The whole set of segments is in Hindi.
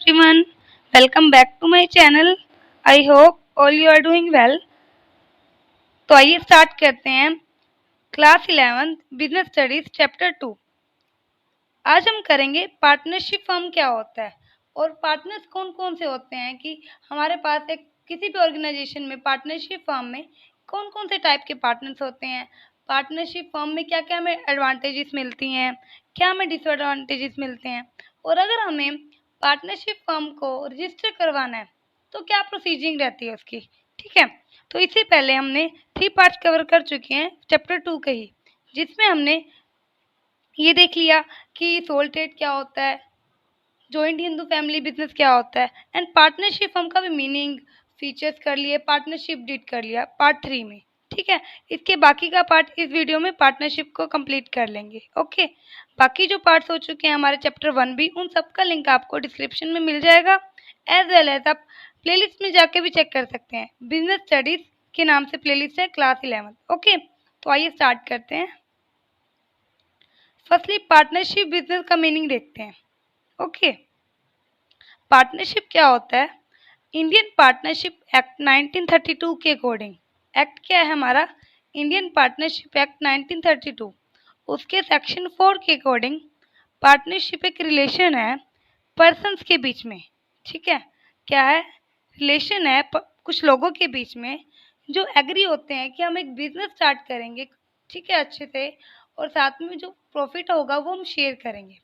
everyone, welcome back to my channel. I hope all you are doing well. तो आइए स्टार्ट करते हैं क्लास 11 बिजनेस स्टडीज चैप्टर 2। आज हम करेंगे पार्टनरशिप फर्म क्या होता है और पार्टनर्स कौन कौन से होते हैं कि हमारे पास एक किसी भी ऑर्गेनाइजेशन में पार्टनरशिप फर्म में कौन कौन से टाइप के पार्टनर्स होते हैं, पार्टनरशिप फर्म में क्या क्या हमें एडवांटेजेस मिलती हैं, क्या हमें डिसएडवांटेजेस मिलते हैं, और अगर हमें पार्टनरशिप फर्म को रजिस्टर करवाना है तो क्या प्रोसीजिंग रहती है उसकी। ठीक है, तो इससे पहले हमने 3 पार्ट्स कवर कर चुके हैं चैप्टर 2 के ही, जिसमें हमने ये देख लिया कि सोल ट्रेड क्या होता है, जॉइंट हिंदू फैमिली बिजनेस क्या होता है, एंड पार्टनरशिप फर्म का भी मीनिंग, फीचर्स कर लिए, पार्टनरशिप डीड कर लिया पार्ट 3 में। ठीक है, इसके बाकी का पार्ट इस वीडियो में पार्टनरशिप को कंप्लीट कर लेंगे। ओके, बाकी जो पार्ट्स हो चुके हैं हमारे चैप्टर 1 भी, उन सब का लिंक आपको डिस्क्रिप्शन में मिल जाएगा, एज वेल एज आप प्लेलिस्ट में जाके भी चेक कर सकते हैं। बिजनेस स्टडीज के नाम से प्लेलिस्ट है क्लास 11। ओके, तो आइए स्टार्ट करते हैं। फर्स्टली पार्टनरशिप बिजनेस का मीनिंग देखते हैं। ओके, पार्टनरशिप क्या होता है? इंडियन पार्टनरशिप एक्ट 1932 के अकॉर्डिंग, एक्ट क्या है हमारा? इंडियन पार्टनरशिप एक्ट 1932, उसके सेक्शन 4 के अकॉर्डिंग पार्टनरशिप एक रिलेशन है पर्सन्स के बीच में। ठीक है, क्या है? रिलेशन है कुछ लोगों के बीच में जो एग्री होते हैं कि हम एक बिजनेस स्टार्ट करेंगे, ठीक है, अच्छे से, और साथ में जो प्रॉफिट होगा वो हम शेयर करेंगे,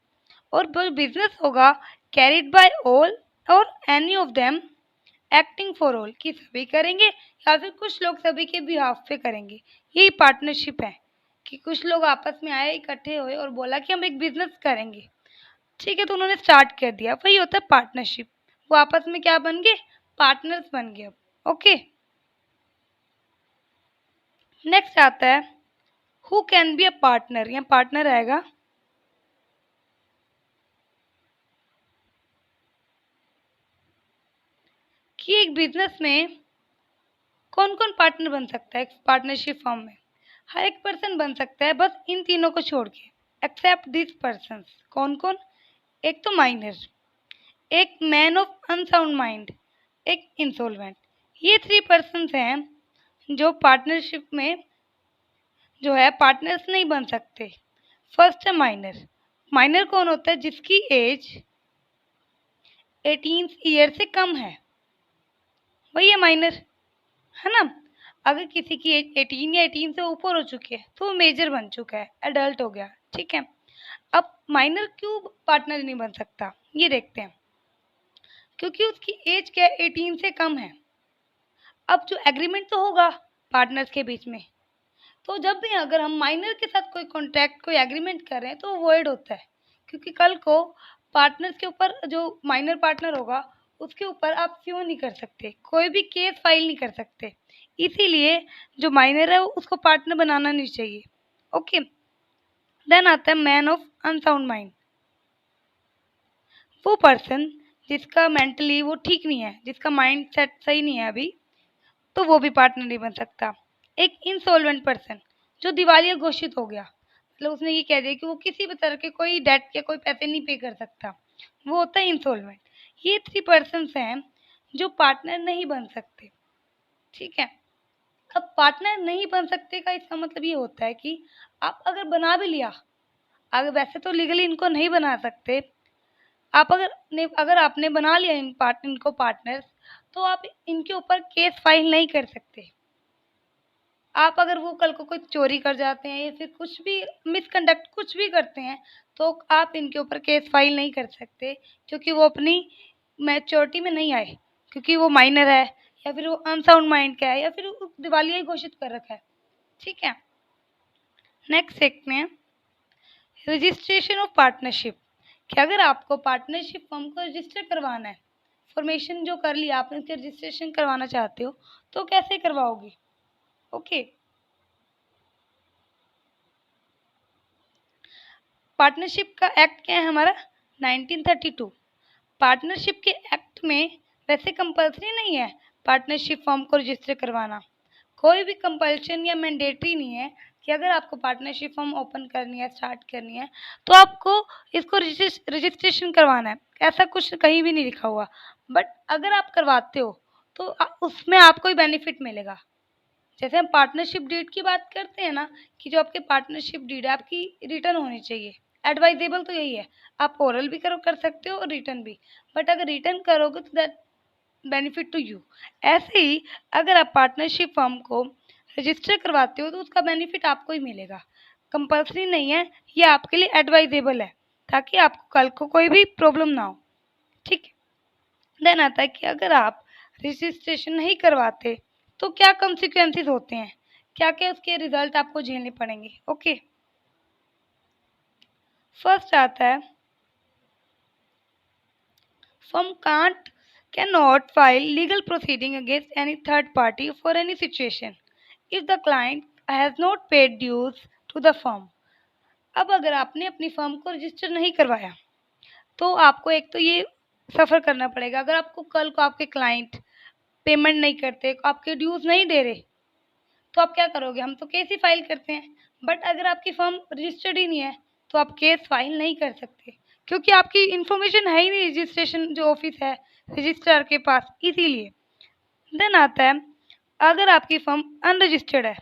और जो बिजनेस होगा कैरिड बाय ऑल और any of them acting for all, कि सभी करेंगे या फिर कुछ लोग सभी के बिहाफ पे करेंगे। यही पार्टनरशिप है कि कुछ लोग आपस में आए, इकट्ठे हुए और बोला कि हम एक बिजनेस करेंगे। ठीक है, तो उन्होंने स्टार्ट कर दिया, वही होता है पार्टनरशिप। वो आपस में क्या बन गए? पार्टनर्स बन गए। ओके, नेक्स्ट आता है who can be a partner. यहाँ पार्टनर आएगा कि एक बिजनेस में कौन कौन पार्टनर बन सकता है। पार्टनरशिप फॉर्म में हर एक पर्सन बन सकता है, बस इन तीनों को छोड़ के, एक्सेप्ट दिस पर्सन। कौन कौन? एक तो माइनर, एक मैन ऑफ अनसाउंड माइंड, एक इंसॉल्वेंट। ये 3 पर्सन हैं जो पार्टनरशिप में जो है पार्टनर्स नहीं बन सकते। फर्स्ट है माइनर। माइनर कौन होता है? जिसकी एज 18 ईयर से कम है, वही है माइनर, है ना। अगर किसी की एज 18 या 18 से ऊपर हो चुकी है तो वो मेजर बन चुका है, एडल्ट हो गया। ठीक है, अब माइनर क्यों पार्टनर नहीं बन सकता, ये देखते हैं। क्योंकि उसकी एज क्या है? 18 से कम है। अब जो एग्रीमेंट तो होगा पार्टनर्स के बीच में, तो जब भी अगर हम माइनर के साथ कोई कॉन्ट्रैक्ट, कोई एग्रीमेंट कर रहे हैं तो वॉइड होता है, क्योंकि कल को पार्टनर्स के ऊपर जो माइनर पार्टनर होगा उसके ऊपर आप क्यों नहीं कर सकते, कोई भी केस फाइल नहीं कर सकते। इसीलिए जो माइनर है उसको पार्टनर बनाना नहीं चाहिए। ओके, देन आता है मैन ऑफ अनसाउंड माइंड। वो पर्सन जिसका मेंटली वो ठीक नहीं है, जिसका माइंड सेट सही नहीं है अभी, तो वो भी पार्टनर नहीं बन सकता। एक इंसॉल्वेंट पर्सन जो दिवालिया घोषित हो गया, मतलब उसने ये कह दिया कि वो किसी भी तरह के कोई डेट के कोई पैसे नहीं पे कर सकता, वो होता है इंसॉल्वेंट। ये 3 पर्सन्स हैं जो पार्टनर नहीं बन सकते। ठीक है, अब पार्टनर नहीं बन सकते का इसका मतलब ये होता है कि आप अगर बना भी लिया, अगर वैसे तो लीगली इनको नहीं बना सकते, आप अगर आपने बना लिया इनको पार्टनर्स, तो आप इनके ऊपर केस फाइल नहीं कर सकते। आप अगर वो कल को कोई चोरी कर जाते हैं या फिर कुछ भी मिसकंडक्ट कुछ भी करते हैं तो आप इनके ऊपर केस फाइल नहीं कर सकते, क्योंकि वो अपनी मैच्योरिटी में नहीं आए, क्योंकि वो माइनर है या फिर वो अनसाउंड माइंड का है या फिर वो दिवालिया ही घोषित कर रखा है। ठीक है, नेक्स्ट देखते हैं रजिस्ट्रेशन ऑफ पार्टनरशिप। कि अगर आपको पार्टनरशिप फर्म को रजिस्टर करवाना है, फॉर्मेशन जो कर लिया आपने उसके रजिस्ट्रेशन करवाना चाहते हो, तो कैसे करवाओगे? ओके, पार्टनरशिप का एक्ट क्या है हमारा? 1932। पार्टनरशिप के एक्ट में वैसे कंपल्सरी नहीं है पार्टनरशिप फॉर्म को रजिस्टर करवाना, कोई भी कंपल्शन या मैंडेटरी नहीं है कि अगर आपको पार्टनरशिप फर्म ओपन करनी है, स्टार्ट करनी है, तो आपको इसको रजिस्ट्रेशन करवाना है। ऐसा कुछ कहीं भी नहीं लिखा हुआ, बट अगर आप करवाते हो तो उसमें आपको ही बेनिफिट मिलेगा। जैसे हम पार्टनरशिप डीड की बात करते हैं ना, कि जो आपके पार्टनरशिप डीड है आपकी रिटर्न होनी चाहिए। एडवाइजेबल तो यही है, आप ओरल भी कर सकते हो और रिटर्न भी, बट अगर रिटर्न करोगे तो दैट बेनिफिट टू यू। ऐसे ही अगर आप पार्टनरशिप फर्म को रजिस्टर करवाते हो तो उसका बेनिफिट आपको ही मिलेगा। कंपल्सरी नहीं है, ये आपके लिए एडवाइजेबल है, ताकि आपको कल को कोई भी प्रॉब्लम ना हो। ठीक है। देन आता है कि अगर आप रजिस्ट्रेशन नहीं करवाते तो क्या कॉन्सिक्वेंसेस होते हैं, क्या क्या उसके रिजल्ट आपको झेलने पड़ेंगे। ओके, फर्स्ट आता है firm cannot file legal proceeding against any third party for any situation if the client has not paid dues to the firm। अब अगर आपने अपनी फर्म को रजिस्टर नहीं करवाया तो आपको एक तो ये सफ़र करना पड़ेगा। अगर आपको कल को आपके क्लाइंट पेमेंट नहीं करते, आपके ड्यूज नहीं दे रहे, तो आप क्या करोगे। हम तो केस ही फाइल करते हैं, बट अगर आपकी फर्म रजिस्टर्ड ही नहीं है तो आप केस फाइल नहीं कर सकते, क्योंकि आपकी इन्फॉर्मेशन है ही नहीं रजिस्ट्रेशन जो ऑफिस है रजिस्ट्रार के पास, इसीलिए। देन आता है अगर आपकी फर्म अनरजिस्टर्ड है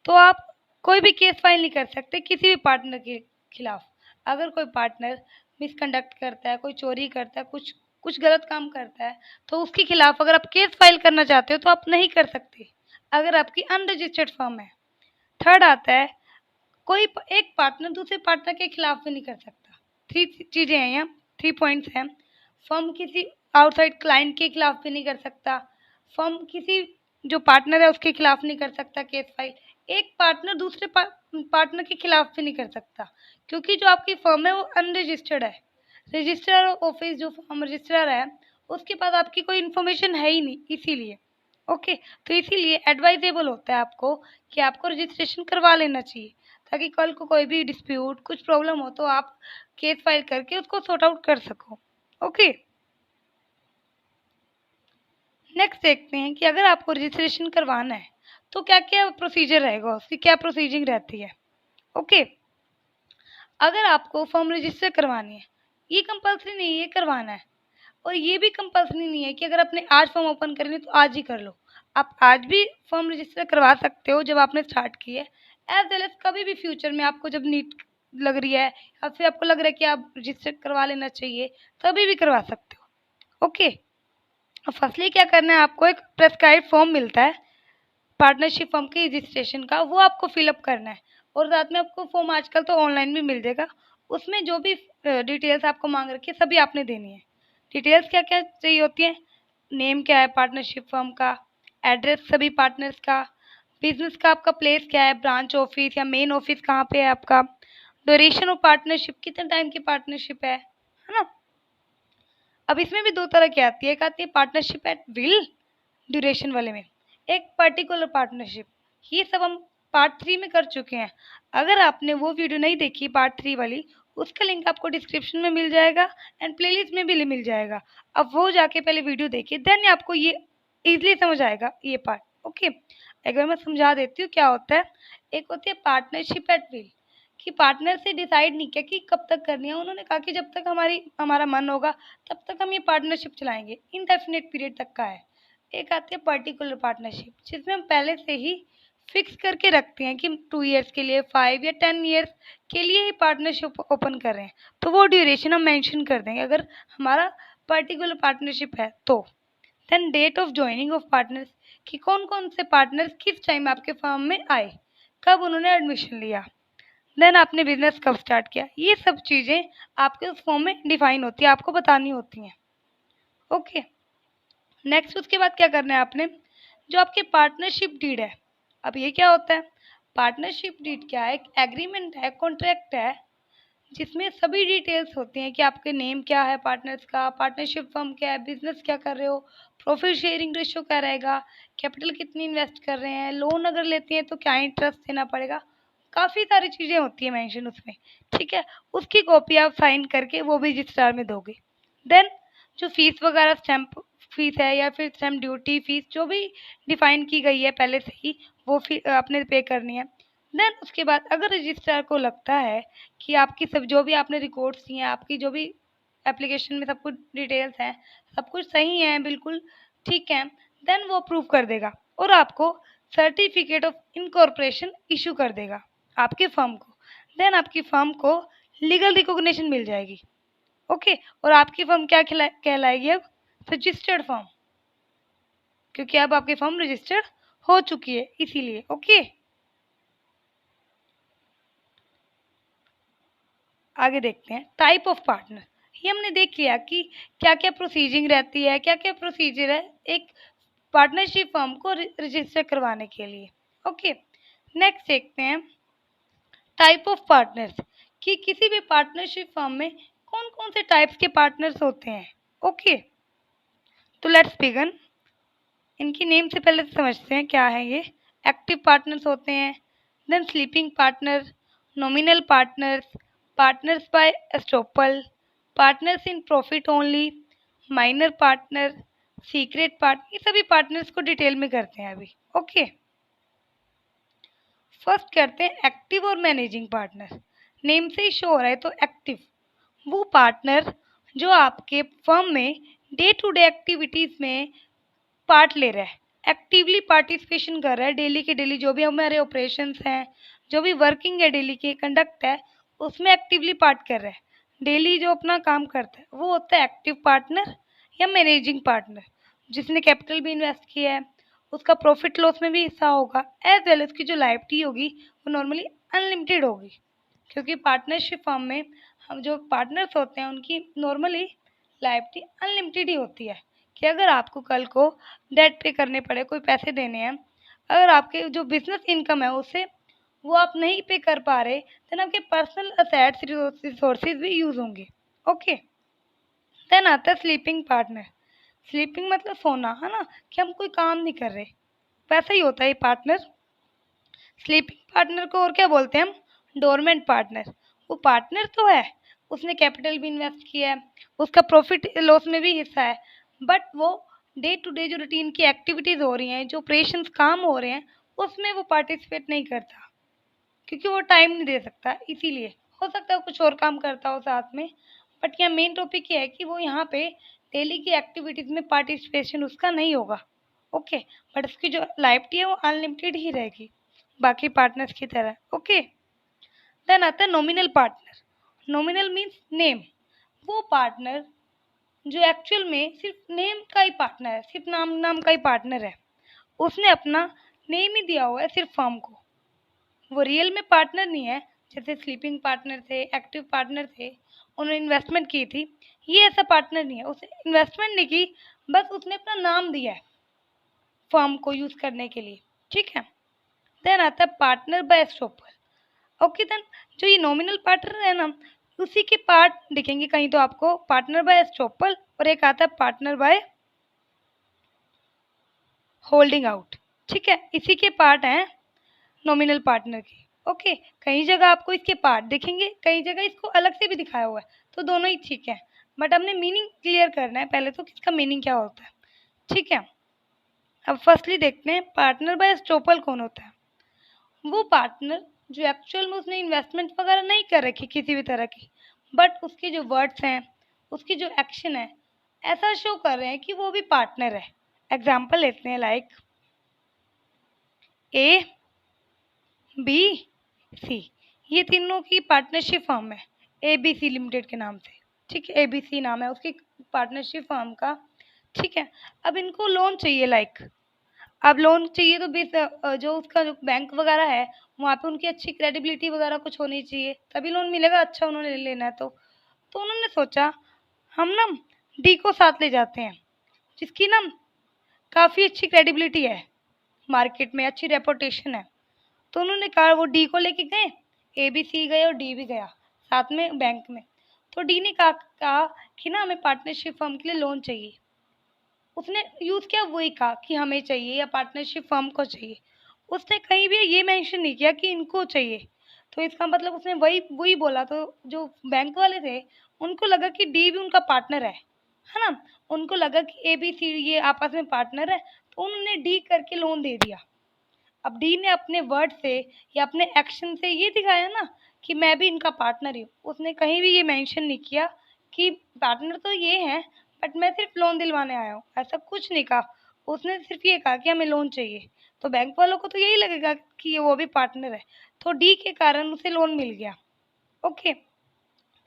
तो आप कोई भी केस फाइल नहीं कर सकते किसी भी पार्टनर के खिलाफ। अगर कोई पार्टनर मिसकंडक्ट करता है, कोई चोरी करता है, कुछ कुछ गलत काम करता है, तो उसके खिलाफ अगर आप केस फाइल करना चाहते हो तो आप नहीं कर सकते अगर आपकी अनरजिस्टर्ड फर्म है। थर्ड आता है कोई एक पार्टनर दूसरे पार्टनर के खिलाफ भी नहीं कर सकता। थ्री चीज़ें हैं यहाँ, 3 पॉइंट्स हैं। फर्म किसी आउटसाइड क्लाइंट के खिलाफ भी नहीं कर सकता, फर्म किसी जो पार्टनर है उसके खिलाफ नहीं कर सकता केस फाइल, एक पार्टनर दूसरे पार्टनर के खिलाफ भी नहीं कर सकता, क्योंकि जो आपकी फर्म है वो अनरजिस्टर्ड है। रजिस्ट्रार ऑफिस जो फर्म रजिस्ट्रार है उसके पास आपकी कोई इन्फॉर्मेशन है ही नहीं, इसीलिए। ओके, तो इसीलिए एडवाइजेबल होता है आपको कि आपको रजिस्ट्रेशन करवा लेना चाहिए, ताकि कल को कोई भी डिस्प्यूट कुछ प्रॉब्लम हो तो आप केस फाइल करके उसको सॉर्ट आउट कर सको। ओके, नेक्स्ट देखते हैं कि अगर आपको रजिस्ट्रेशन करवाना है तो क्या क्या प्रोसीजर रहेगा, उसकी क्या प्रोसीजिंग रहती है। ओके, अगर आपको फॉर्म रजिस्टर करवानी है, ये कंपल्सरी नहीं है, ये करवाना है। और ये भी कंपल्सरी नहीं है कि अगर आपने आज फॉर्म ओपन करनी है तो आज ही कर लो। आप आज भी फॉर्म रजिस्टर करवा सकते हो जब आपने स्टार्ट की है, एज वेल एज कभी भी फ्यूचर में आपको जब नीड लग रही है या फिर आपको लग रहा है कि आप रजिस्टर करवा लेना चाहिए, तभी भी करवा सकते हो। ओके, फर्स्टली क्या करना है, आपको एक प्रेस्क्राइब फॉर्म मिलता है पार्टनरशिप फर्म के रजिस्ट्रेशन का, वो आपको फिलअप करना है। और साथ में आपको फॉर्म आजकल तो ऑनलाइन भी मिल जाएगा, उसमें जो भी डिटेल्स आपको मांग रखी है सभी आपने देनी है। डिटेल्स क्या क्या चाहिए होती है, नेम क्या है पार्टनरशिप फर्म का, एड्रेस सभी पार्टनर्स का, बिजनेस का आपका प्लेस क्या है, ब्रांच ऑफिस या मेन ऑफिस कहाँ पे है आपका, ड्यूरेशन ऑफ पार्टनरशिप कितने टाइम की पार्टनरशिप है ना। अब इसमें भी दो तरह की आती है, एक आती है पार्टनरशिप एट विल ड्यूरेशन वाले में, एक पर्टिकुलर पार्टनरशिप। ये सब हम पार्ट 3 में कर चुके हैं। अगर आपने वो वीडियो नहीं देखी पार्ट 3 वाली, उसका लिंक आपको डिस्क्रिप्शन में मिल जाएगा एंड प्लेलिस्ट में भी मिल जाएगा। अब वो जाके पहले वीडियो देखिए, देन आपको ये ईजिली समझ आएगा ये पार्ट। ओके, एक बार मैं समझा देती हूँ क्या होता है। एक होती है पार्टनरशिप एट विल, कि पार्टनर से डिसाइड नहीं किया कि कब तक करनी है, उन्होंने कहा कि जब तक हमारा मन होगा तब तक हम ये पार्टनरशिप चलाएंगे, इनडेफिनेट पीरियड तक का है। एक आती है पर्टिकुलर पार्टनरशिप, जिसमें हम पहले से ही फिक्स करके रखते हैं कि 2 ईयर्स के लिए, 5 या 10 ईयर्स के लिए ही पार्टनरशिप ओपन कर रहे हैं, तो वो ड्यूरेशन हम मेंशन कर देंगे अगर हमारा पर्टिकुलर पार्टनरशिप है तो। Then date of joining of partners, कि कौन कौन से पार्टनर्स किस टाइम आपके फर्म में आए, कब उन्होंने एडमिशन लिया, देन आपने बिजनेस कब स्टार्ट किया, ये सब चीज़ें आपके उस फॉर्म में डिफाइन होती है, आपको बतानी होती हैं। ओके, नेक्स्ट उसके बाद क्या करना है आपने, जो आपके पार्टनरशिप डीड है। अब ये क्या होता है, पार्टनरशिप डीड क्या है, एग्रीमेंट है, कॉन्ट्रैक्ट है, जिसमें सभी डिटेल्स होती हैं कि आपके नेम क्या है पार्टनर्स का, पार्टनरशिप फर्म क्या है, बिजनेस क्या कर रहे हो, प्रॉफिट शेयरिंग रेशियो क्या रहेगा, कैपिटल कितनी इन्वेस्ट कर रहे हैं, लोन अगर लेते हैं तो क्या इंटरेस्ट देना पड़ेगा, काफ़ी सारी चीज़ें होती हैं मेंशन उसमें। ठीक है, उसकी कॉपी आप साइन करके वो भी रजिस्ट्रार में दोगे। देन जो फीस वगैरह, स्टैम्प फीस है या फिर स्टैम्प ड्यूटी फीस जो भी डिफाइन की गई है पहले से ही, वो आपने पे करनी है। देन उसके बाद अगर रजिस्ट्रार को लगता है कि आपकी सब जो भी आपने रिकॉर्ड्स दिए हैं, आपकी जो भी एप्लीकेशन में सब कुछ डिटेल्स हैं, सब कुछ सही है, बिल्कुल ठीक है, देन वो अप्रूव कर देगा और आपको सर्टिफिकेट ऑफ इनकॉर्पोरेशन इशू कर देगा आपकी फर्म को। देन आपकी फर्म को लीगल रिकॉग्निशन मिल जाएगी। ओके, और आपकी फर्म क्या कहलाएगी अब? रजिस्टर्ड फर्म, क्योंकि अब आपकी फर्म रजिस्टर्ड हो चुकी है इसीलिए। ओके, आगे देखते हैं टाइप ऑफ पार्टनर। ये हमने देख लिया कि क्या क्या प्रोसीजिंग रहती है, क्या क्या प्रोसीजर है एक पार्टनरशिप फर्म को रजिस्टर करवाने के लिए। ओके, नेक्स्ट देखते हैं टाइप ऑफ पार्टनर्स, कि किसी भी पार्टनरशिप फर्म में कौन कौन से टाइप्स के पार्टनर्स होते हैं। ओके, तो लेट्स बिगन। इनकी नेम से पहले समझते हैं क्या है ये। एक्टिव पार्टनर्स होते हैं, then sleeping partner, nominal partners, partners by estoppel, partners in profit only, minor partner, secret partner. ये सभी पार्टनर्स को डिटेल में करते हैं अभी। ओके, फर्स्ट करते हैं एक्टिव और मैनेजिंग पार्टनर। नेम से ही शो हो रहा है तो एक्टिव, वो पार्टनर जो आपके फर्म में डे टू डे एक्टिविटीज़ में पार्ट ले रहा है, एक्टिवली पार्टिसिपेशन कर रहा है। डेली के डेली जो भी हमारे ऑपरेशंस हैं, जो भी वर्किंग है डेली की कंडक्ट है, उसमें एक्टिवली पार्ट कर रहा है, डेली जो अपना काम करता है, वो होता है एक्टिव पार्टनर या मैनेजिंग पार्टनर। जिसने कैपिटल भी इन्वेस्ट किया है, उसका प्रॉफिट लॉस में भी हिस्सा होगा, एज वेल उसकी जो लायबिलिटी होगी वो नॉर्मली अनलिमिटेड होगी, क्योंकि पार्टनरशिप फर्म में हम जो पार्टनर्स होते हैं उनकी नॉर्मली लायबिलिटी अनलिमिटेड ही होती है, कि अगर आपको कल को डेट पे करने पड़े, कोई पैसे देने हैं, अगर आपके जो बिजनेस इनकम है उससे वो आप नहीं पे कर पा रहे, देन आपके पर्सनल असेट्स रिसोर्सेज भी यूज होंगे। ओके, देन आता है स्लीपिंग पार्टनर। स्लीपिंग मतलब सोना, है ना, कि हम कोई काम नहीं कर रहे, वैसा ही होता है ये पार्टनर। स्लीपिंग पार्टनर को और क्या बोलते हैं हम? Dormant partner. वो पार्टनर तो है, उसने कैपिटल भी इन्वेस्ट किया है, उसका प्रॉफिट लॉस में भी हिस्सा है, बट वो डे टू डे जो रूटीन की एक्टिविटीज़ हो रही हैं, जो ऑपरेशंस काम हो रहे हैं, उसमें वो पार्टिसिपेट नहीं करता, क्योंकि वो टाइम नहीं दे सकता। इसीलिए हो सकता है कुछ और काम करता हो साथ में, बट यहाँ मेन टॉपिक ये है कि वो यहाँ पे डेली की एक्टिविटीज़ में पार्टिसिपेशन उसका नहीं होगा। ओके, बट उसकी जो लाइबिलिटी है वो अनलिमिटेड ही रहेगी बाकी पार्टनर्स की तरह। ओके, देन आता है nominal partner. Nominal means name, वो पार्टनर जो एक्चुअल में सिर्फ नेम का ही पार्टनर है, सिर्फ नाम नाम का ही पार्टनर है, उसने अपना नेम ही दिया हुआ है सिर्फ फर्म को, वो रियल में पार्टनर नहीं है। जैसे स्लीपिंग पार्टनर थे, एक्टिव पार्टनर थे, उन्होंने इन्वेस्टमेंट की थी, ये ऐसा पार्टनर नहीं है, उसने इन्वेस्टमेंट नहीं की, बस उसने अपना नाम दिया है फर्म को यूज करने के लिए। ठीक है, देन आता है partner by estoppel. Okay, then जो ये नॉमिनल पार्टनर है ना, उसी के पार्ट दिखेंगे कहीं तो आपको, पार्टनर बाय एस्टोपल, और एक आता है पार्टनर बाय होल्डिंग आउट। ठीक है, इसी के पार्ट हैं नॉमिनल पार्टनर की। ओके, कई जगह आपको इसके पार्ट दिखेंगे, कई जगह इसको अलग से भी दिखाया हुआ है, तो दोनों ही ठीक है, बट हमने मीनिंग क्लियर करना है पहले, तो किसका मीनिंग क्या होता है। ठीक है, अब फर्स्टली देखते हैं पार्टनर बाय एस्टोपल कौन होता है। वो पार्टनर जो एक्चुअल में उसने इन्वेस्टमेंट वगैरह नहीं कर रखी किसी भी तरह की, बट उसके जो वर्ड्स हैं, उसकी जो एक्शन है, ऐसा शो कर रहे हैं कि वो भी पार्टनर है। एग्जाम्पल लेते हैं, लाइक ए बी सी, ये तीनों की पार्टनरशिप फर्म है ABC लिमिटेड के नाम से। ठीक है, ABC नाम है उसकी पार्टनरशिप फर्म का। ठीक है, अब इनको लोन चाहिए, लाइक अब लोन चाहिए तो जो उसका जो बैंक वगैरह है, वहाँ पे उनकी अच्छी क्रेडिबिलिटी वगैरह कुछ होनी चाहिए, तभी लोन मिलेगा। अच्छा, उन्होंने ले लेना है तो उन्होंने सोचा हम ना डी को साथ ले जाते हैं, जिसकी ना काफ़ी अच्छी क्रेडिबिलिटी है, मार्केट में अच्छी रेपुटेशन है। तो उन्होंने कहा, वो डी को लेके गए, ABC गए और डी भी गया साथ में बैंक में। तो डी ने कहा कि ना हमें पार्टनरशिप फर्म के लिए लोन चाहिए। उसने यूज़ किया वही कहा कि हमें चाहिए या पार्टनरशिप फर्म को चाहिए, उसने कहीं भी ये मेंशन नहीं किया कि इनको चाहिए। तो इसका मतलब उसने वही वही बोला, तो जो बैंक वाले थे उनको लगा कि डी भी उनका पार्टनर है ना, उनको लगा कि ABC ये आपस में पार्टनर है, तो उन्होंने डी करके लोन दे दिया। अब डी ने अपने वर्ड से या अपने एक्शन से ये दिखाया ना कि मैं भी इनका पार्टनर हूँ। उसने कहीं भी ये मेंशन नहीं किया कि पार्टनर तो ये है बट मैं सिर्फ लोन दिलवाने आया हूँ, ऐसा कुछ नहीं कहा। उसने सिर्फ ये कहा कि हमें लोन चाहिए, तो बैंक वालों को तो यही लगेगा कि ये वो भी पार्टनर है, तो डी के कारण उसे लोन मिल गया। ओके,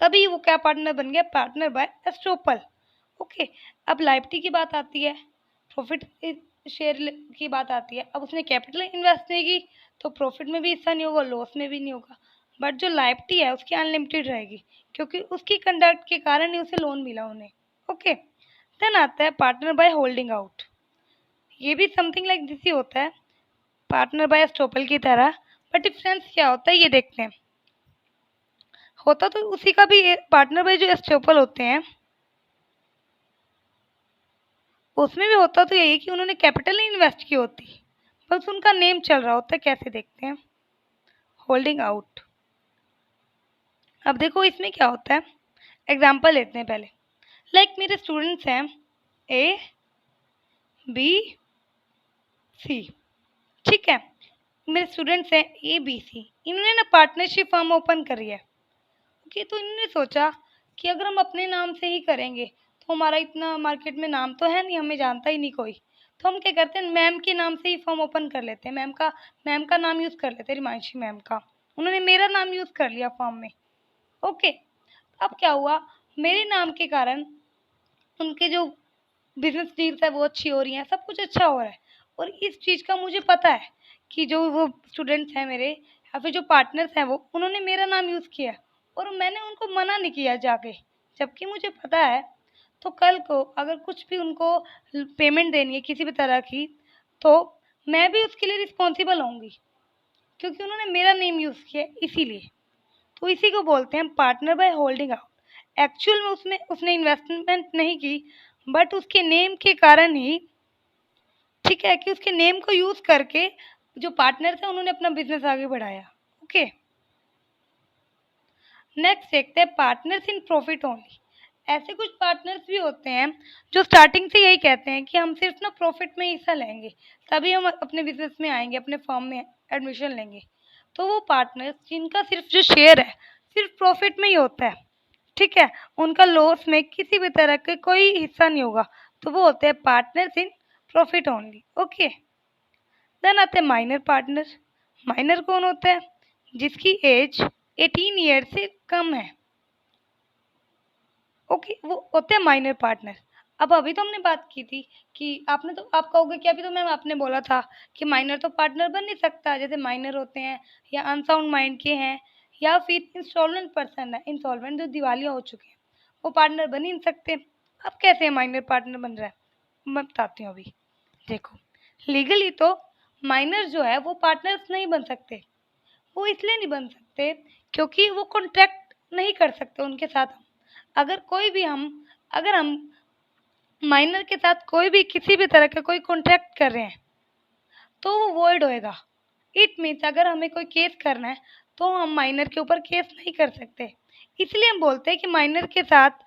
तभी वो क्या पार्टनर बन गया, पार्टनर बाय एस्ट्रोपल। ओके, अब लाइबिलिटी की बात आती है, प्रॉफिट शेयर की बात आती है। अब उसने कैपिटल इन्वेस्ट नहीं की तो प्रॉफिट में भी हिस्सा नहीं होगा, लॉस में भी नहीं होगा, बट जो लाइबिलिटी है उसकी अनलिमिटेड रहेगी क्योंकि उसकी कंडक्ट के कारण ही उसे लोन मिला उन्हें। ओके, देन आता है पार्टनर बाय होल्डिंग आउट। ये भी समथिंग लाइक दिस ही होता है, पार्टनर बाय एस्ट्रोपल की तरह, बट डिफरेंस क्या होता है ये देखते हैं। होता तो उसी का भी पार्टनर बाय जो एस्ट्रोपल होते हैं उसमें भी होता तो यही कि उन्होंने कैपिटल नहीं इन्वेस्ट की होती, बस उनका नेम चल रहा होता है। कैसे देखते हैं, होल्डिंग आउट। अब देखो इसमें क्या होता है, एग्जाम्पल लेते हैं पहले। लाइक मेरे स्टूडेंट्स हैं ए बी सी, ठीक है, मेरे स्टूडेंट्स हैं ए बी सी, इन्होंने ना पार्टनरशिप फर्म ओपन करी है। ओके, तो इन्होंने सोचा कि अगर हम अपने नाम से ही करेंगे तो हमारा इतना मार्केट में नाम तो है नहीं, हमें जानता ही नहीं कोई, तो हम क्या करते हैं मैम के नाम से ही फॉर्म ओपन कर लेते हैं, मैम का नाम यूज़ कर लेते हैं, रिमांशी मैम का। उन्होंने मेरा नाम यूज़ कर लिया फॉर्म में। ओके, अब क्या हुआ, मेरे नाम के कारण उनके जो बिजनेस डील्स है वो अच्छी हो रही हैं, सब कुछ अच्छा हो रहा है, और इस चीज़ का मुझे पता है कि जो वो स्टूडेंट्स हैं मेरे या फिर जो पार्टनर्स हैं वो उन्होंने मेरा नाम यूज़ किया और मैंने उनको मना नहीं किया जाके, जबकि मुझे पता है। तो कल को अगर कुछ भी उनको पेमेंट देनी है किसी भी तरह की तो मैं भी उसके लिए रिस्पॉन्सिबल होंगी क्योंकि उन्होंने मेरा नेम यूज़ किया इसीलिए। तो इसी को बोलते हैं partner by holding out. Actual में उसमें उसने इन्वेस्टमेंट नहीं की बट उसके नेम के कारण ही, ठीक है, कि उसके नेम को यूज करके जो पार्टनर थे उन्होंने अपना बिजनेस आगे बढ़ाया। ओके, नेक्स्ट देखते हैं पार्टनर्स इन प्रॉफिट ओनली। ऐसे कुछ पार्टनर्स भी होते हैं जो स्टार्टिंग से यही कहते हैं कि हम सिर्फ ना प्रॉफिट में हिस्सा लेंगे तभी हम अपने बिजनेस में आएंगे, अपने फर्म में एडमिशन लेंगे। तो वो पार्टनर्स जिनका सिर्फ जो शेयर है सिर्फ प्रॉफिट में ही होता है, ठीक है, उनका लॉस में किसी भी तरह का कोई हिस्सा नहीं होगा, तो वो होते हैं partners in profit only. Okay, then आते हैं माइनर पार्टनर। माइनर कौन होता है, जिसकी एज 18 ईयर से कम है। ओके, वो होते हैं माइनर पार्टनर। अब अभी तो हमने बात की थी कि आप कहोगे कि अभी तो मैम आपने बोला था कि माइनर तो पार्टनर बन नहीं सकता, जैसे माइनर होते हैं या अनसाउंड माइंड के हैं या फिर इंस्टॉलमेंट पर्सन है, इंसॉल्वेंट जो दिवालिया हो चुके हैं, वो पार्टनर बन ही नहीं सकते। अब कैसे माइनर पार्टनर बन रहा है, मैं बताती हूँ अभी। देखो, लीगली तो माइनर जो है वो पार्टनर्स नहीं बन सकते। वो इसलिए नहीं बन सकते क्योंकि वो कॉन्ट्रैक्ट नहीं कर सकते उनके साथ। अगर कोई भी हम अगर हम माइनर के साथ कोई भी किसी भी तरह का कोई कॉन्ट्रैक्ट कर रहे हैं तो वो वॉइड होएगा। इट मीन्स अगर हमें कोई केस करना है तो हम माइनर के ऊपर केस नहीं कर सकते। इसलिए हम बोलते हैं कि माइनर के साथ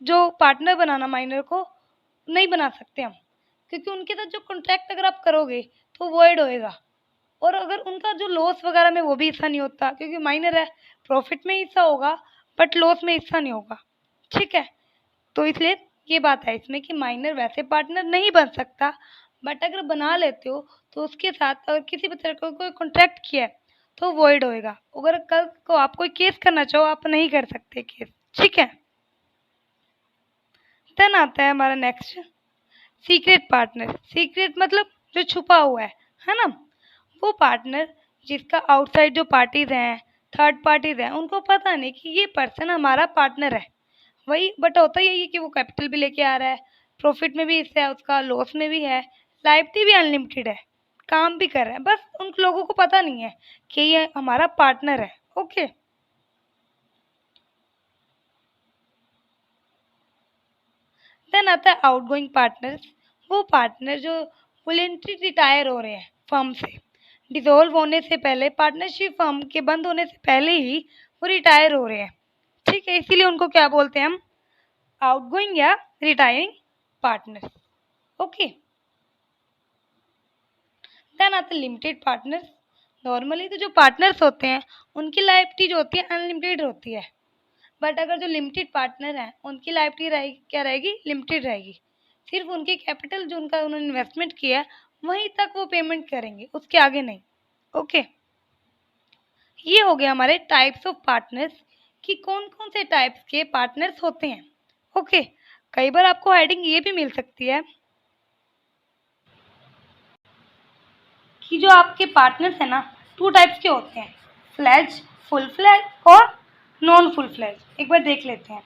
जो पार्टनर बनाना माइनर को नहीं बना सकते हम, क्योंकि उनके साथ जो कॉन्ट्रैक्ट अगर आप करोगे तो वॉइड होएगा, और अगर उनका जो लॉस वगैरह में वो भी हिस्सा नहीं होता क्योंकि माइनर है, प्रॉफिट में हिस्सा होगा बट लॉस में हिस्सा नहीं होगा, ठीक है। तो इसलिए ये बात है इसमें कि माइनर वैसे पार्टनर नहीं बन सकता, बट अगर बना लेते हो तो उसके साथ अगर किसी भी तरह का कोई कॉन्ट्रैक्ट किया है तो वॉइड होएगा। अगर कल को आप कोई केस करना चाहो आप नहीं कर सकते केस, ठीक है। देन आता है हमारा नेक्स्ट सीक्रेट पार्टनर। सीक्रेट मतलब जो छुपा हुआ है ना, वो पार्टनर जिसका आउटसाइड जो पार्टीज हैं, थर्ड पार्टीज हैं, उनको पता नहीं कि ये पर्सन हमारा पार्टनर है। वही बट होता यही है कि वो कैपिटल भी लेके आ रहा है, प्रॉफिट में भी हिस्सा है उसका, लॉस में भी है, लाइबिलिटी भी अनलिमिटेड है, काम भी कर रहा है, बस उन लोगों को पता नहीं है कि ये हमारा पार्टनर है। ओके, देन आता है आउटगोइंग पार्टनर्स। वो पार्टनर जो वॉलेंटरी रिटायर हो रहे हैं फर्म से, डिसॉल्व होने से पहले, पार्टनरशिप फर्म के बंद होने से पहले ही वो रिटायर हो रहे हैं, ठीक है, इसीलिए उनको क्या बोलते हैं हम, आउटगोइंग या रिटायरिंग पार्टनर। ओके, देन आते लिमिटेड पार्टनर्स। नॉर्मली तो जो पार्टनर्स होते हैं उनकी लायबिलिटी जो होती है अनलिमिटेड होती है, बट अगर जो लिमिटेड पार्टनर हैं उनकी लायबिलिटी रहेगी, क्या रहेगी, लिमिटेड रहेगी। सिर्फ उनकी कैपिटल जो उनका उन्होंने इन्वेस्टमेंट किया है वहीं तक वो पेमेंट करेंगे, उसके आगे नहीं। ओके, ये हो गया हमारे टाइप्स ऑफ पार्टनर्स कि कौन कौन से टाइप्स के पार्टनर्स होते हैं। ओके, कई बार आपको हेडिंग ये भी मिल सकती है कि जो आपके पार्टनर्स है ना 2 टाइप्स के होते हैं, फ्लैज, फुल फ्लैज और नॉन फुल फ्लैज। एक बार देख लेते हैं।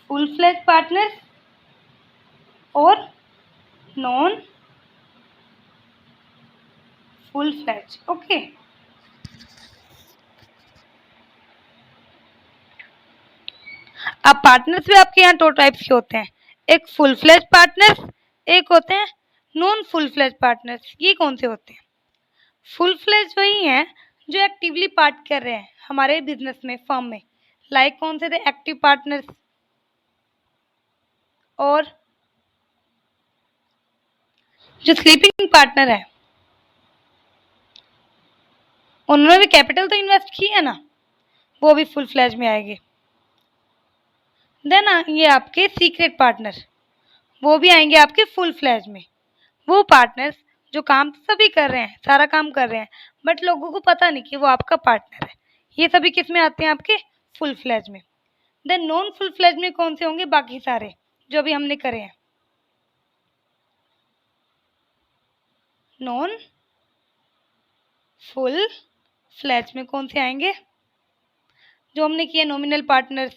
फुल फ्लैज पार्टनर्स और नॉन फुल फ्लैज। ओके, अब पार्टनर्स भी आपके यहाँ 2 टाइप्स के होते हैं, एक फुल फ्लैज पार्टनर्स, एक होते हैं नॉन फुल फ्लैज पार्टनर्स। ये कौन से होते हैं? फुल फ्लैज वही हैं जो एक्टिवली पार्ट कर रहे हैं हमारे बिजनेस में, फर्म में। लाइक कौन से थे? एक्टिव पार्टनर्स और जो स्लीपिंग पार्टनर है उन्होंने भी कैपिटल तो इन्वेस्ट की है ना, वो भी फुल फ्लैज में आएंगे। देन ये आपके सीक्रेट पार्टनर, वो भी आएंगे आपके फुल फ्लैज में। वो पार्टनर्स जो काम तो सभी कर रहे हैं, सारा काम कर रहे हैं, बट लोगों को पता नहीं कि वो आपका पार्टनर है। ये सभी किस में आते हैं? आपके फुल फ्लैज में। देन नॉन फुल फ्लैज में कौन से होंगे? बाकी सारे जो भी हमने करे हैं। नॉन फुल फ्लैज में कौन से आएंगे? जो हमने किए nominal partners,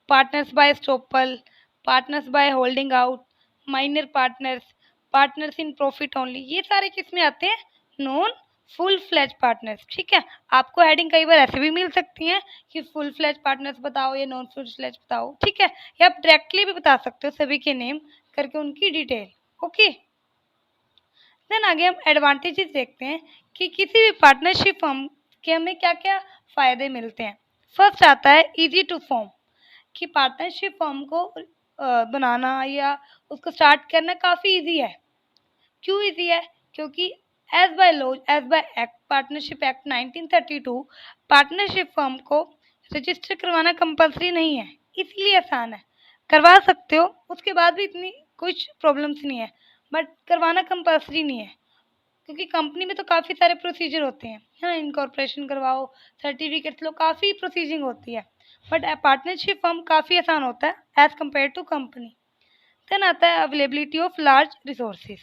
partners by estoppel, partners by holding out, minor partners, partners in profit only, ये सारे किस में आते हैं? Non full fledged partners. ठीक है, आपको हेडिंग कई बार ऐसे भी मिल सकती हैं कि फुल फ्लैज पार्टनर्स बताओ या नॉन फुल फ्लैज बताओ। ठीक है, या आप डायरेक्टली भी बता सकते हो सभी के नेम करके उनकी डिटेल। ओके, देन आगे हम एडवांटेजेस देखते हैं कि किसी भी पार्टनरशिप फर्म के हमें क्या क्या फ़ायदे मिलते हैं। फर्स्ट आता है इजी टू फॉर्म, कि पार्टनरशिप फर्म को बनाना या उसको स्टार्ट करना काफ़ी इजी है। क्यों इजी है? क्योंकि as by law, as by act, partnership act 1932, partnership firm को रजिस्टर करवाना कंपलसरी नहीं है, इसलिए आसान है। करवा सकते हो, उसके बाद भी इतनी कुछ प्रॉब्लम्स नहीं है, बट करवाना कंपलसरी नहीं है। क्योंकि कंपनी में तो काफ़ी सारे प्रोसीजर होते हैं, है ना, इनकॉर्पोरेशन करवाओ, सर्टिफिकेट्स लो, काफ़ी प्रोसीजिंग होती है। बट पार्टनरशिप फर्म काफ़ी आसान होता है as compare to company. Then आता है अवेलेबिलिटी ऑफ लार्ज रिसोर्सेज।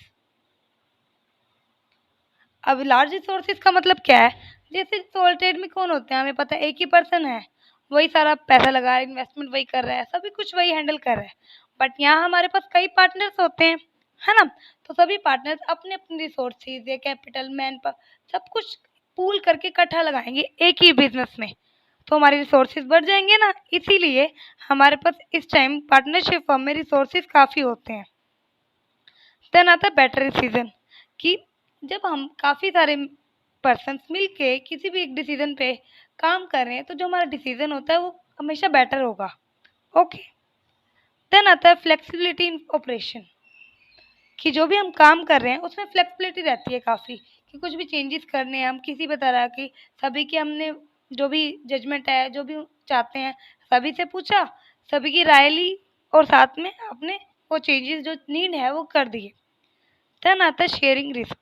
अब लार्ज रिसोर्सेज का मतलब क्या है? जैसे सोल ट्रेड में कौन होते हैं हमें पता है, एक ही पर्सन है, वही सारा पैसा लगा रहा है, इन्वेस्टमेंट वही कर रहा है, सभी कुछ वही हैंडल कर रहा है। बट यहाँ हमारे पास कई पार्टनर्स होते हैं, है ना, तो सभी पार्टनर्स अपने अपने रिसोर्सेज या कैपिटल, मैन पर सब कुछ पूल करके इकट्ठा लगाएंगे एक ही बिजनेस में, तो हमारे रिसोर्सेज बढ़ जाएंगे ना। इसीलिए हमारे पास इस टाइम पार्टनरशिप फर्म में रिसोर्सेज काफ़ी होते हैं। देन आता है बेटर डिसीजन, कि जब हम काफ़ी सारे पर्सन्स मिलके किसी भी एक डिसीजन पे काम कर रहे हैं तो जो हमारा डिसीजन होता है वो हमेशा बेटर होगा। ओके, देन आता है फ्लेक्सिबिलिटी इन ऑपरेशन, कि जो भी हम काम कर रहे हैं उसमें फ्लेक्सिबिलिटी रहती है काफ़ी, कि कुछ भी चेंजेस करने हैं हम किसी भी तरह की, सभी की हमने जो भी जजमेंट है, जो भी चाहते हैं, सभी से पूछा, सभी की राय ली और साथ में आपने वो चेंजेस जो नीड है वो कर दिए। देन आता है शेयरिंग रिस्क,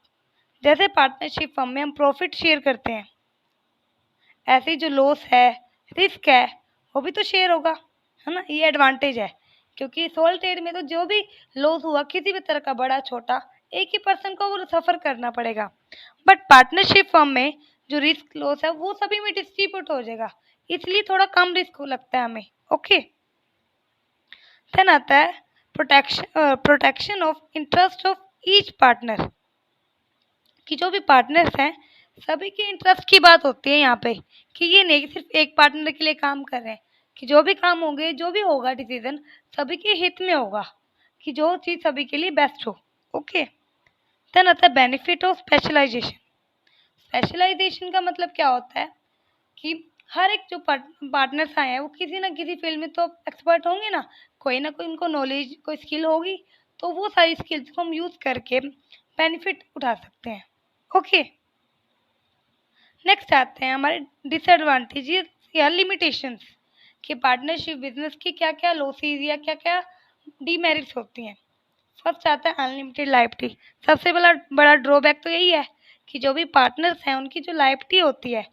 जैसे पार्टनरशिप फर्म में हम प्रॉफिट शेयर करते हैं, ऐसे ही जो लॉस है, रिस्क है, वो भी तो शेयर होगा, है ना। ये एडवांटेज है, क्योंकि सोल ट्रेड में तो जो भी लॉस हुआ किसी भी तरह का, बड़ा छोटा, एक ही पर्सन को वो सफ़र करना पड़ेगा। बट पार्टनरशिप फर्म में जो रिस्क लॉस है वो सभी में डिस्ट्रीब्यूट हो जाएगा, इसलिए थोड़ा कम रिस्क लगता है हमें। ओके, देन आता है protection of interest of each partner, कि जो भी पार्टनर्स हैं सभी के इंटरेस्ट की बात होती है यहाँ पे, कि ये नहीं कि सिर्फ एक पार्टनर के लिए काम कर रहे हैं, कि जो भी काम होंगे, जो भी होगा डिसीजन, सभी के हित में होगा, कि जो चीज़ सभी के लिए बेस्ट हो। ओके, देन आता है बेनिफिट ऑफ स्पेशलाइजेशन। स्पेशलाइजेशन का मतलब क्या होता है कि हर एक जो पार्टनर्स आए हैं वो किसी ना किसी फील्ड में तो एक्सपर्ट होंगे ना, कोई ना कोई उनको नॉलेज कोई स्किल होगी, तो वो सारी स्किल्स को हम यूज़ करके बेनिफिट उठा सकते हैं। ओके, नेक्स्ट आते हैं हमारे डिसएडवांटेजेस या लिमिटेशंस कि पार्टनरशिप बिजनेस की क्या क्या लॉसेज या क्या क्या डीमेरिट्स होती हैं। फर्स्ट आता है अनलिमिटेड लाइबिलिटी। सबसे बड़ा बड़ा ड्रॉबैक तो यही है कि जो भी पार्टनर्स हैं उनकी जो लाइबिलिटी होती है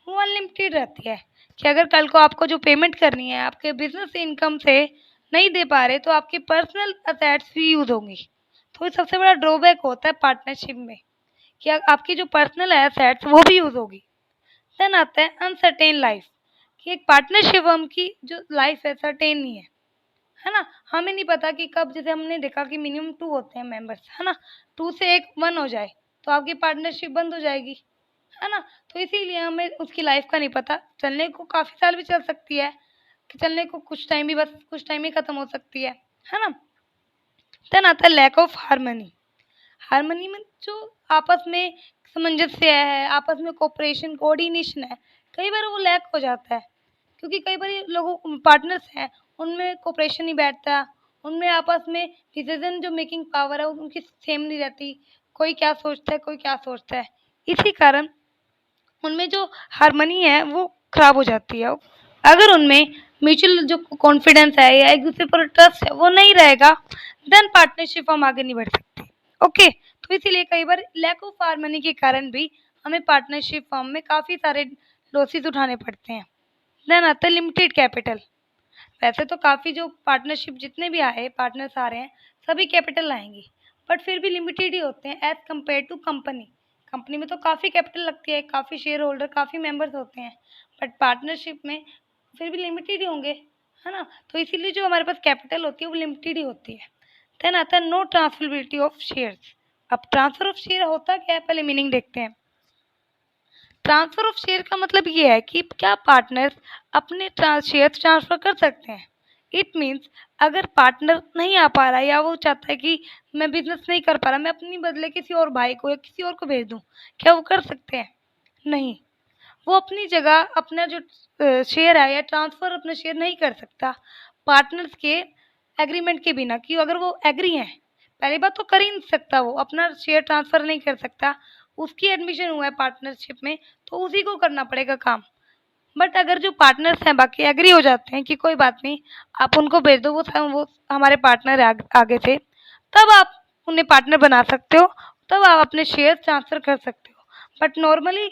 वो अनलिमिटेड रहती है, कि अगर कल को आपको जो पेमेंट करनी है आपके बिजनेस इनकम से नहीं दे पा रहे तो आपकी पर्सनल असेट्स भी यूज होंगी। तो ये सबसे बड़ा ड्रॉबैक होता है पार्टनरशिप में, कि आपकी जो पर्सनल एसेट्स वो भी यूज होगी। देन आता है अनसर्टेन लाइफ, कि एक पार्टनरशिप हम की जो लाइफ है सर्टेन नहीं है ना। हमें नहीं पता कि कब, जैसे हमने देखा कि मिनिमम 2 होते हैं मेंबर्स, है ना, 2 से एक 1 हो जाए तो आपकी पार्टनरशिप बंद हो जाएगी, है ना। तो इसीलिए हमें उसकी लाइफ का नहीं पता, चलने को काफ़ी साल भी चल सकती है, कि चलने को कुछ टाइम भी, बस कुछ टाइम ही ख़त्म हो सकती है ना। देन आता है लैक ऑफ हार्मनी। हार्मनी में जो आपस में सामंजस्य है, आपस में कोऑपरेशन कोऑर्डिनेशन है, कई बार वो लैक हो जाता है, क्योंकि कई बार लोगों पार्टनर्स हैं उनमें कोऑपरेशन नहीं बैठता, उनमें आपस में डिसीजन जो मेकिंग पावर है उनकी सेम नहीं रहती, कोई क्या सोचता है कोई क्या सोचता है, इसी कारण उनमें जो हार्मनी है वो खराब हो जाती है। अगर उनमें म्यूचुअल जो कॉन्फिडेंस है या एक दूसरे पर ट्रस्ट है वो नहीं रहेगा, देन पार्टनरशिप हम आगे नहीं बढ़ सकते। ओके, तो इसीलिए कई बार लैक ऑफ हार्मनी के कारण भी हमें पार्टनरशिप फॉर्म में काफ़ी सारे लॉसेस उठाने पड़ते हैं। देन आता है लिमिटेड कैपिटल। वैसे तो काफ़ी जो पार्टनरशिप जितने भी आए पार्टनर्स आ रहे हैं सभी कैपिटल लाएंगे, बट फिर भी लिमिटेड ही होते हैं as compare to company. Company में तो काफ़ी कैपिटल लगती है, काफ़ी शेयर होल्डर काफ़ी मेंबर्स होते हैं, बट पार्टनरशिप में फिर भी लिमिटेड ही होंगे, है ना। तो इसीलिए जो हमारे पास कैपिटल होती है वो लिमिटेड ही होती है। देन आता है नो ट्रांसफरेबिलिटी ऑफ शेयर्स। अब ट्रांसफर ऑफ शेयर होता क्या है, पहले मीनिंग देखते हैं। ट्रांसफर ऑफ शेयर का मतलब ये है कि क्या पार्टनर्स अपने शेयर ट्रांसफर कर सकते हैं। इट मीन्स अगर पार्टनर नहीं आ पा रहा है या वो चाहता है कि मैं बिजनेस नहीं कर पा रहा, मैं अपनी बदले किसी और भाई को या किसी और को भेज दूं, क्या वो कर सकते हैं? नहीं, वो अपनी जगह अपना जो शेयर है या ट्रांसफर अपना शेयर नहीं कर सकता पार्टनर्स के एग्रीमेंट के बिना, कि अगर वो एग्री हैं, पहली बात तो कर ही नहीं सकता, वो अपना शेयर ट्रांसफर नहीं कर सकता, उसकी एडमिशन हुआ है पार्टनरशिप में तो उसी को करना पड़ेगा काम। बट अगर जो पार्टनर्स हैं बाकी एग्री हो जाते हैं कि कोई बात नहीं, आप उनको भेज दो, वो हमारे पार्टनर है आगे से, तब आप उन्हें पार्टनर बना सकते हो, तब आप अपने शेयर ट्रांसफ़र कर सकते हो। बट नॉर्मली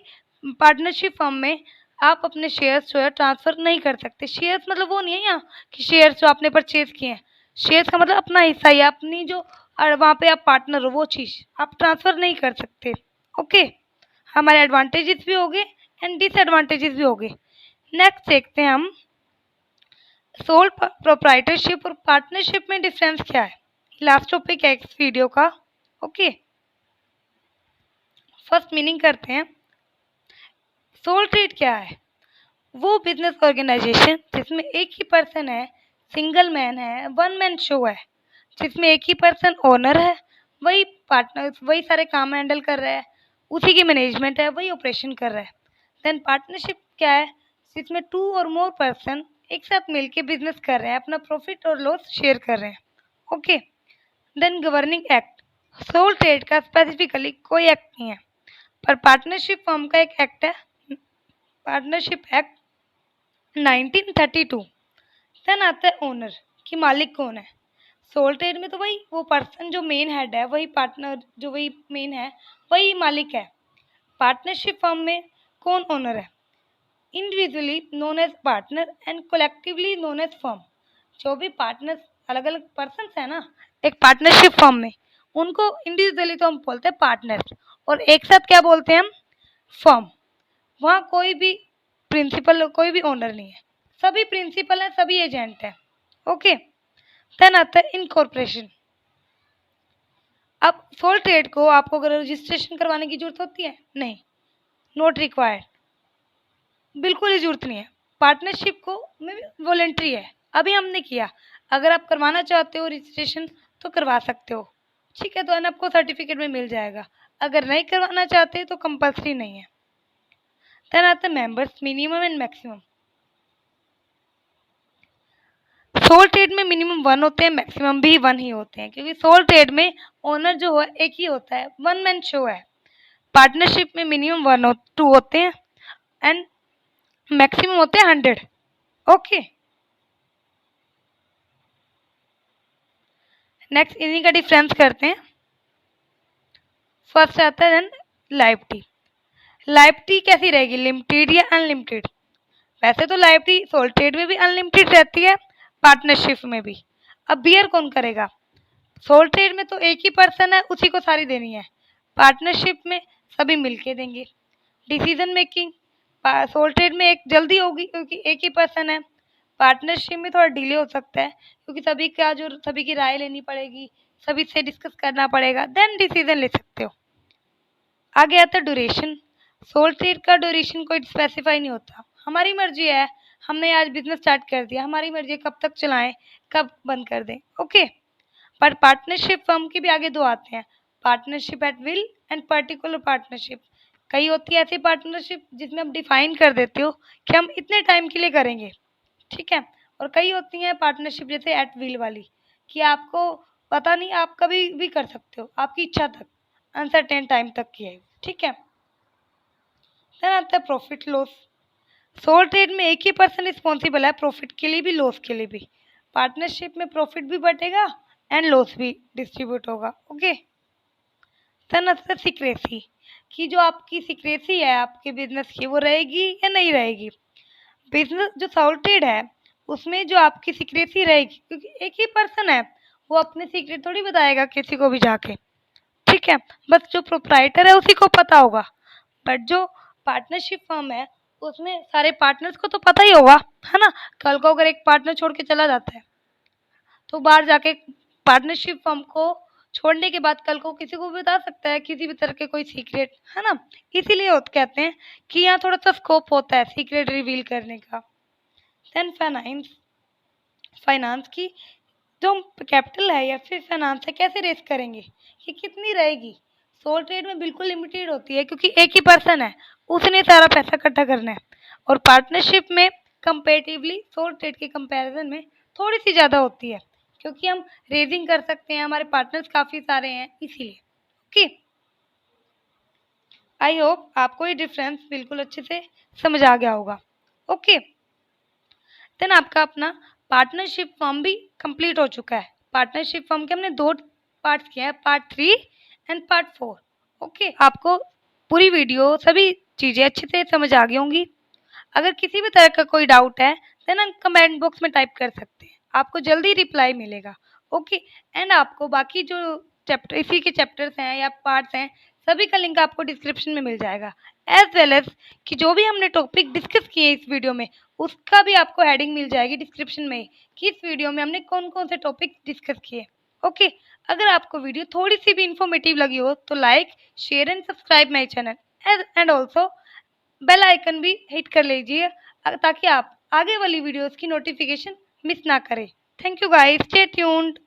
पार्टनरशिप फर्म में आप अपने शेयर्स जो है ट्रांसफ़र नहीं कर सकते। शेयर्स मतलब वो नहीं है यहाँ कि शेयर्स जो आपने परचेज किए हैं, शेयर्स का मतलब अपना हिस्सा या अपनी जो वहाँ पे आप पार्टनर हो वो चीज़ आप ट्रांसफ़र नहीं कर सकते। ओके, हमारे एडवांटेजेस भी हो गए एंड डिसएडवांटेजेस भी हो गए। नेक्स्ट देखते हैं हम सोल प्रोप्राइटरशिप और पार्टनरशिप में डिफरेंस क्या है। लास्ट टॉपिक है इस वीडियो का। ओके, फर्स्ट मीनिंग करते हैं। सोल ट्रेड क्या है? वो बिजनेस ऑर्गेनाइजेशन जिसमें एक ही पर्सन है, सिंगल मैन है, वन मैन शो है, जिसमें एक ही पर्सन ओनर है, वही पार्टनर वही सारे काम हैंडल कर रहा है, उसी की मैनेजमेंट है, वही ऑपरेशन कर रहा है। देन पार्टनरशिप क्या है? जिसमें 2 और मोर पर्सन एक साथ मिलके बिजनेस कर रहे हैं, अपना प्रॉफिट और लॉस शेयर कर रहे हैं। Okay, then governing act. Sole trade का स्पेसिफिकली कोई एक्ट नहीं है, पर पार्टनरशिप फर्म का एक एक्ट है, पार्टनरशिप एक्ट 1932। देन आता है ओनर, कि मालिक कौन है। सोल ट्रेड में तो वही वो पर्सन जो मेन हेड है, वही पार्टनर जो वही मेन है, वही मालिक है। पार्टनरशिप फर्म में कौन ओनर है? Individually known as partner and collectively known as firm. जो भी पार्टनर्स अलग अलग पर्सन है ना एक पार्टनरशिप फर्म में, उनको इंडिविजुअली तो हम बोलते हैं पार्टनर, और एक साथ क्या बोलते हैं हम? फर्म। वहाँ कोई भी प्रिंसिपल कोई भी ओनर नहीं है, सभी प्रिंसिपल हैं, सभी एजेंट हैं। ओके, देन आता है इनकॉर्पोरेशन। अब सोल ट्रेड को आपको अगर रजिस्ट्रेशन करवाने की जरूरत होती है? नहीं, नॉट रिक्वायर्ड, बिल्कुल ही जरूरत नहीं है। पार्टनरशिप को में वॉलेंट्री है, अभी हमने किया, अगर आप करवाना चाहते हो रजिस्ट्रेशन तो करवा सकते हो, ठीक है, तो आपको सर्टिफिकेट में मिल जाएगा। अगर नहीं करवाना चाहते तो कंपल्सरी नहीं है। देन आता है members, minimum and maximum. Sole trade में मिनिमम 1 होते हैं, मैक्सिमम भी 1 ही होते हैं, क्योंकि सोल ट्रेड में ओनर जो है एक ही होता है, वन मैन शो है। पार्टनरशिप में मिनिमम 2 होते हैं एंड मैक्सिमम होते हैं 100। ओके, नेक्स्ट इन्हीं का डिफरेंस करते हैं। फर्स्ट आता है देन लायबिलिटी। लायबिलिटी कैसी रहेगी, लिमिटेड या अनलिमिटेड? वैसे तो लायबिलिटी सोल ट्रेड में भी अनलिमिटेड रहती है, पार्टनरशिप में भी। अब बियर कौन करेगा? सोल ट्रेड में तो एक ही पर्सन है, उसी को सारी देनी है। पार्टनरशिप में सभी मिलके देंगे। डिसीजन मेकिंग सोल ट्रेड में एक जल्दी होगी क्योंकि एक ही पर्सन है। पार्टनरशिप में थोड़ा डिले हो सकता है क्योंकि सभी की राय लेनी पड़ेगी, सभी से डिस्कस करना पड़ेगा, देन डिसीजन ले सकते हो। आगे आता है ड्यूरेशन। सोल ट्रेड का ड्यूरेशन कोई स्पेसिफाई नहीं होता, हमारी मर्जी है। हमने आज बिजनेस स्टार्ट कर दिया, हमारी मर्जी है कब तक चलाएं, कब बंद कर दें। ओके, पर पार्टनरशिप फर्म के भी आगे 2 आते हैं, partnership at will and particular partnership. कई होती है ऐसी पार्टनरशिप जिसमें आप डिफाइन कर देते हो कि हम इतने टाइम के लिए करेंगे, ठीक है। और कई होती हैं पार्टनरशिप जैसे एट विल वाली, कि आपको पता नहीं, आप कभी भी कर सकते हो, आपकी इच्छा तक, अनसर्टेन टाइम तक की है, ठीक है। देन आता है प्रॉफिट लॉस। सोल ट्रेड में एक ही पर्सन रिस्पॉन्सिबल है प्रॉफिट के लिए भी, लॉस के लिए भी। पार्टनरशिप में प्रॉफिट भी बटेगा एंड लॉस भी डिस्ट्रीब्यूट होगा। ओके, देन आता है सीक्रेसी, कि जो आपकी सीक्रेसी है आपके बिजनेस की, वो रहेगी या नहीं रहेगी। बिजनेस जो सोल ट्रेड है उसमें जो आपकी सीक्रेसी रहेगी, क्योंकि एक ही पर्सन है, वो अपने सीक्रेट थोड़ी बताएगा किसी को भी जाके, ठीक है। बस जो प्रोप्राइटर है उसी को पता होगा। बट जो पार्टनरशिप फर्म है उसमें सारे पार्टनर्स को तो पता ही होगा, है ना। कल को अगर एक पार्टनर छोड़ के चला जाता है तो बाहर जाके पार्टनरशिप फर्म को छोड़ने के बाद कल को किसी को भी बता सकता है किसी भी तरह के कोई सीक्रेट, है ना। इसीलिए कहते हैं कि यहाँ थोड़ा सा स्कोप होता है सीक्रेट रिवील करने का। देन फाइनेंस की जो कैपिटल है या फिर फाइनेंस है, कैसे रेस करेंगे, ये कितनी रहेगी। सोल ट्रेड में बिल्कुल लिमिटेड होती है क्योंकि एक ही पर्सन है, उसने सारा पैसा इकट्ठा करना है। और पार्टनरशिप में कंपेरेटिवली सोल ट्रेड के कंपैरिजन में थोड़ी सी ज़्यादा होती है क्योंकि हम रेजिंग कर सकते हैं, हमारे पार्टनर्स काफ़ी सारे हैं इसीलिए। ओके, आई होप आपको ये डिफरेंस बिल्कुल अच्छे से समझ आ गया होगा। ओके, देन आपका अपना पार्टनरशिप फॉर्म भी कंप्लीट हो चुका है। पार्टनरशिप फॉर्म के हमने 2 पार्ट्स किए हैं, पार्ट 3 एंड पार्ट 4। ओके, आपको पूरी वीडियो सभी चीज़ें अच्छे से समझ आ गई होंगी। अगर किसी भी तरह का कोई डाउट है देन हम कमेंट बॉक्स में टाइप कर सकते हैं, आपको जल्दी रिप्लाई मिलेगा। ओके, एंड आपको बाकी जो चैप्टर इसी के चैप्टर्स हैं या पार्ट्स हैं, सभी का लिंक आपको डिस्क्रिप्शन में मिल जाएगा। एज वेल एज कि जो भी हमने टॉपिक डिस्कस किए इस वीडियो में, उसका भी आपको हेडिंग मिल जाएगी डिस्क्रिप्शन में कि इस वीडियो में हमने कौन कौन से टॉपिक डिस्कस किए। ओके, अगर आपको वीडियो थोड़ी सी भी इंफॉर्मेटिव लगी हो तो like, share and subscribe my channel and also bell icon भी हिट कर लीजिए ताकि आप आगे वाली वीडियोस की नोटिफिकेशन मिस ना करें। Thank you guys, stay tuned.